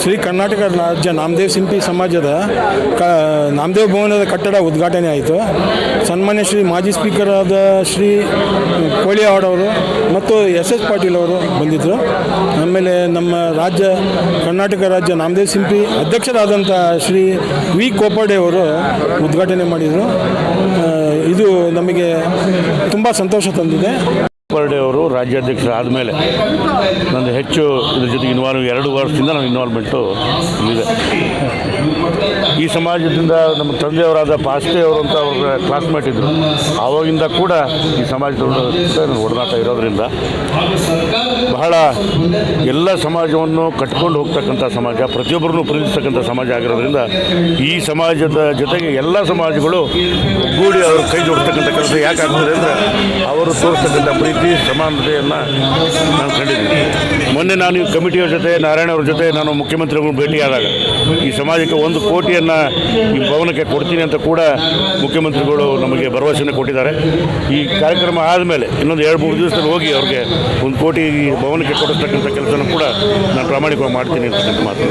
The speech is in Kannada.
ಶ್ರೀ ಕರ್ನಾಟಕ ರಾಜ್ಯ ನಾಮದೇವ್ ಸಿಂಪಿ ಸಮಾಜದ ನಾಮದೇವ್ ಭವನದ ಕಟ್ಟಡ ಉದ್ಘಾಟನೆ ಆಯಿತು. ಸನ್ಮಾನ್ಯ ಶ್ರೀ ಮಾಜಿ ಸ್ಪೀಕರ್ ಆದ ಶ್ರೀ ಕೋಳಿಯಾಡ್ ಅವರು ಮತ್ತು ಎಸ್ ಪಾಟೀಲ್ ಅವರು ಬಂದಿದ್ದರು. ಆಮೇಲೆ ನಮ್ಮ ಕರ್ನಾಟಕ ರಾಜ್ಯ ನಾಮದೇವ್ ಸಿಂಪಿ ಅಧ್ಯಕ್ಷರಾದಂಥ ಶ್ರೀ ವಿ ಕೋಪಡೆ ಅವರು ಉದ್ಘಾಟನೆ ಮಾಡಿದರು. ಇದು ನಮಗೆ ತುಂಬ ಸಂತೋಷ ತಂದಿದೆ. ಕೋಪಡೆ ಅವರು ರಾಜ್ಯಾಧ್ಯಕ್ಷರಾದ ಮೇಲೆ ನಂದು ಹೆಚ್ಚು ಇದ್ರ ಜೊತೆಗೆ 2 ವರ್ಷದಿಂದ ನಾನು ಇನ್ವಾಲ್ವ್ಮೆಂಟು ಇದೆ. ಈ ಸಮಾಜದಿಂದ ನಮ್ಮ ತಂದೆಯವರಾದ ಪಾಸ್ಟೆ ಅವರು ಅಂತ ಅವ್ರ ಕ್ಲಾಸ್ಮೇಟ್ ಇದ್ದರು. ಆವಾಗಿಂದ ಕೂಡ ಈ ಸಮಾಜದ ಒಡನಾಟ ಇರೋದರಿಂದ ಬಹಳ ಎಲ್ಲ ಸಮಾಜವನ್ನು ಕಟ್ಕೊಂಡು ಹೋಗ್ತಕ್ಕಂಥ ಸಮಾಜ, ಪ್ರತಿಯೊಬ್ಬರನ್ನು ಪ್ರೀತಿಸ್ತಕ್ಕಂಥ ಸಮಾಜ ಆಗಿರೋದ್ರಿಂದ ಈ ಸಮಾಜದ ಜೊತೆಗೆ ಎಲ್ಲ ಸಮಾಜಗಳು ಒಗ್ಗೂಡಿ ಅವರು ಕೈ ಜೋಡಿಸ್ತಕ್ಕಂಥ ಕೆಲಸ ಯಾಕೆ ಆಗ್ತದೆ ಅಂದರೆ ಅವರು ತೋರಿಸ್ತಕ್ಕಂಥ ಪ್ರೀತಿ ಸಮಾನತೆಯನ್ನು ನಾನು ಕಂಡಿದ್ದೀನಿ. ಮೊನ್ನೆ ನಾನು ಈ ಕಮಿಟಿಯವ್ರ ಜೊತೆ ನಾರಾಯಣವ್ರ ಜೊತೆ ನಾನು ಮುಖ್ಯಮಂತ್ರಿಗಳು ಭೇಟಿಯಾದಾಗ ಈ ಸಮಾಜಕ್ಕೆ 1 ಕೋಟಿಯನ್ನು ಈ ಭವನಕ್ಕೆ ಕೊಡ್ತೀನಿ ಅಂತ ಕೂಡ ಮುಖ್ಯಮಂತ್ರಿಗಳು ನಮಗೆ ಭರವಸೆಯನ್ನು ಕೊಟ್ಟಿದ್ದಾರೆ. ಈ ಕಾರ್ಯಕ್ರಮ ಆದಮೇಲೆ ಇನ್ನೊಂದು 2-3 ದಿವಸದಲ್ಲಿ ಹೋಗಿ ಅವ್ರಿಗೆ 1 ಕೋಟಿ ಈ ಭವನಕ್ಕೆ ಕೊಡಿಸ್ತಕ್ಕಂಥ ಕೆಲಸನೂ ಕೂಡ ನಾನು ಪ್ರಾಮಾಣಿಕವಾಗಿ ಮಾಡ್ತೀನಿ ಅಂತಕ್ಕಂಥ ಮಾತು.